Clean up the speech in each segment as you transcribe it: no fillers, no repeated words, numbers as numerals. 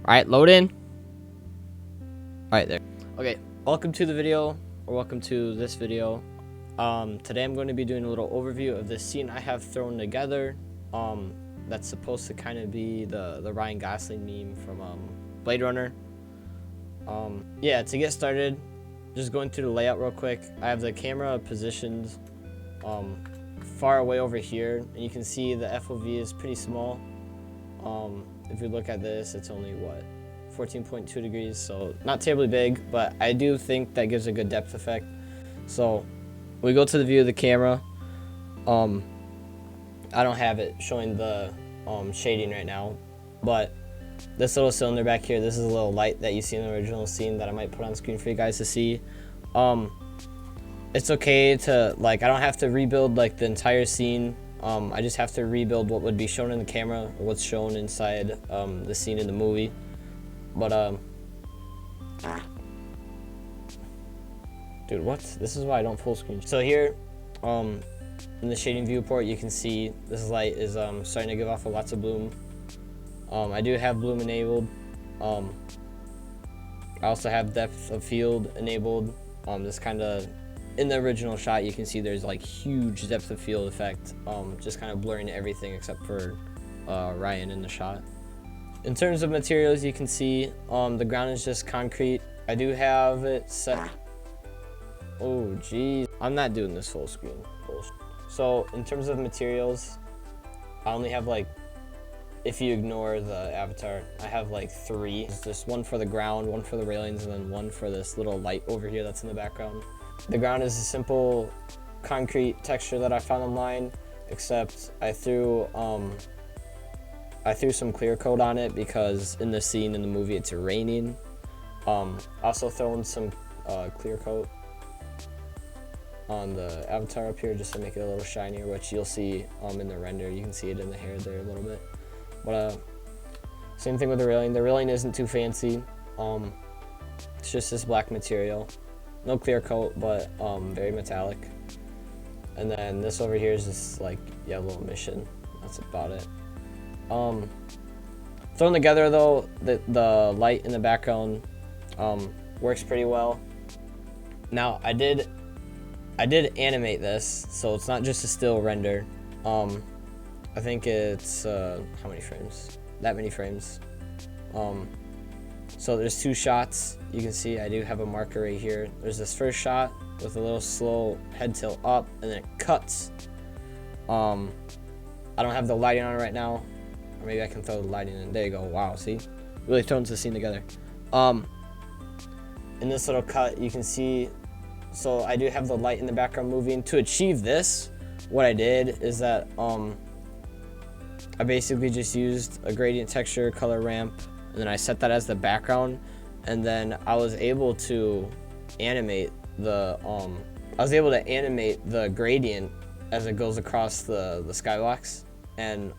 Alright, load in. Alright, there. Okay, welcome to the video, or welcome to this video. Today I'm going to be doing a little overview of the scene I have thrown together. That's supposed to kind of be the Ryan Gosling meme from Blade Runner. Yeah, to get started, just going through the layout real quick. I have the camera positioned far away over here, and you can see the FOV is pretty small. If you look at this, it's only what, 14.2 degrees, so not terribly big, but I do think that gives a good depth effect. So we go to the view of the camera. I don't have it showing the shading right now, but this little cylinder back here, this is a little light that you see in the original scene that I might put on screen for you guys to see. It's okay to, like, I don't have to rebuild like the entire scene. I just have to rebuild what would be shown in the camera, or what's shown inside the scene in the movie. But dude, what? This is why I don't full screen. So here, in the shading viewport, you can see this light is starting to give off lots of bloom. I do have bloom enabled. I also have depth of field enabled. This kind of, in the original shot, you can see there's like huge depth of field effect, just kind of blurring everything except for Ryan in the shot. In terms of materials, you can see the ground is just concrete. I do have it set. Oh geez, I'm not doing this full screen. So in terms of materials, I only have, like, if you ignore the avatar, I have like 3. There's just one for the ground, one for the railings, and then one for this little light over here that's in the background. The ground is a simple concrete texture that I found online, except I threw some clear coat on it because in the scene in the movie it's raining. Also throwing some clear coat on the avatar up here just to make it a little shinier, which you'll see in the render. You can see it in the hair there a little bit. But same thing with the railing. The railing isn't too fancy. It's just this black material. No clear coat, but very metallic. And then this over here is just like yellow emission. That's about it. Thrown together though, the light in the background works pretty well. Now I did animate this, so it's not just a still render. I think it's how many frames? That many frames. So there's 2 shots. You can see I do have a marker right here. There's this first shot with a little slow head tilt up, and then it cuts. I don't have the lighting on right now, or maybe I can throw the lighting in. There you go. Wow, see, really throws the scene together. In this little cut, you can see. So I do have the light in the background moving. To achieve this, what I did is that I basically just used a gradient texture color ramp, and then I set that as the background, and then I was able to animate the gradient as it goes across the skybox, and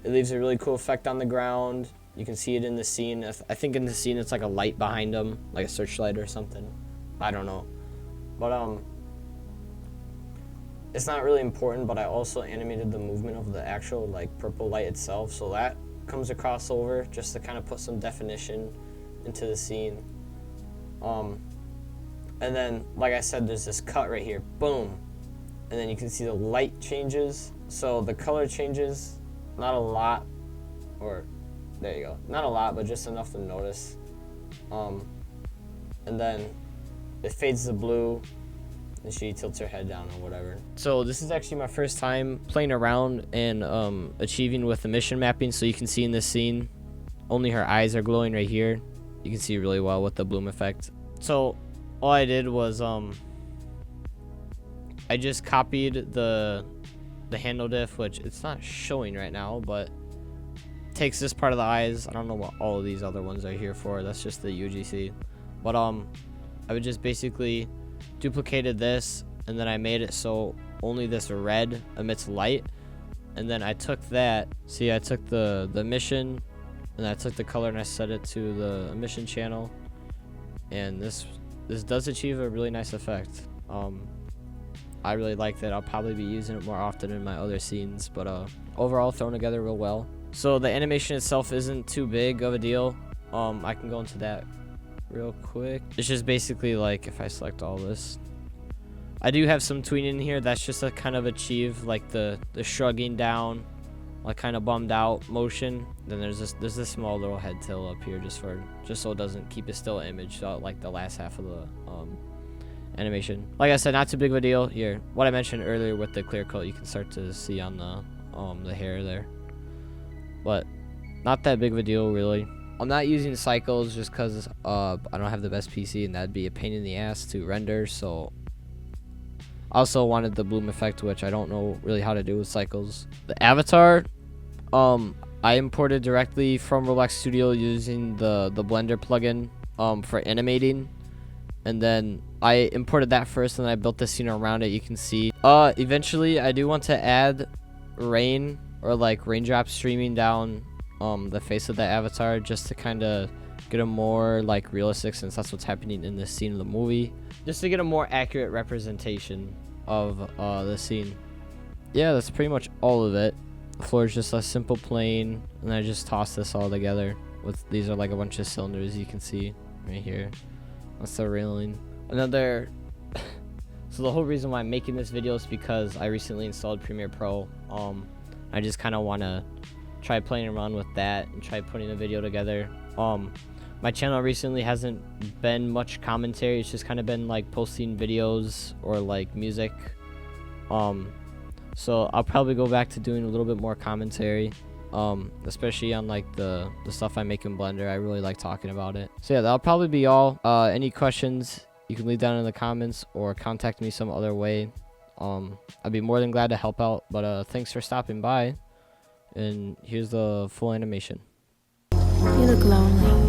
it leaves a really cool effect on the ground. You can see it in the scene. I think in the scene it's like a light behind them, like a searchlight or something. I don't know, but it's not really important. But I also animated the movement of the actual like purple light itself, so that comes across over just to kind of put some definition into the scene. And then, like I said, there's this cut right here, boom, and then you can see the light changes. So the color changes, not a lot, or there you go, not a lot, but just enough to notice. And then it fades to blue, and she tilts her head down or whatever. So this is actually my first time playing around and achieving with emission mapping. So you can see in this scene, only her eyes are glowing right here. You can see really well with the bloom effect. So all I did was I just copied the handle diff, which it's not showing right now, but takes this part of the eyes. I don't know what all of these other ones are here for. That's just the UGC. But I would just basically duplicated this, and then I made it so only this red emits light, and then I took that. See, I took the emission, and I took the color and I set it to the emission channel, and this does achieve a really nice effect. I really like that. I'll probably be using it more often in my other scenes, but overall thrown together real well. So the animation itself isn't too big of a deal. I can go into that real quick. It's just basically like if I select all this, I do have some tweening in here. That's just to kind of achieve like the shrugging down, like kind of bummed out motion. Then there's this small little head tilt up here just so it doesn't keep a still image throughout like the last half of the animation. Like I said, not too big of a deal here. What I mentioned earlier with the clear coat, you can start to see on the hair there, but not that big of a deal really. I'm not using cycles just because I don't have the best PC and that'd be a pain in the ass to render. So I also wanted the bloom effect, which I don't know really how to do with cycles. The avatar, I imported directly from Roblox Studio using the Blender plugin for animating, and then I imported that first, and then I built the scene around it. You can see. Eventually, I do want to add rain or like raindrops streaming down the face of the avatar, just to kind of get a more like realistic, since that's what's happening in this scene of the movie, just to get a more accurate representation of the scene. Yeah, that's pretty much all of it. The floor is just a simple plane, and I just toss this all together with, these are like a bunch of cylinders you can see right here. That's the railing. Another so the whole reason why I'm making this video is because I recently installed Premiere Pro. I just kind of want to try playing around with that and try putting a video together. My channel recently hasn't been much commentary. It's just kind of been like posting videos or like music. So I'll probably go back to doing a little bit more commentary, especially on like the stuff I make in Blender. I really like talking about it. So yeah, that'll probably be all. Any questions you can leave down in the comments or contact me some other way. I'd be more than glad to help out, but thanks for stopping by, and here's the full animation. You look lonely.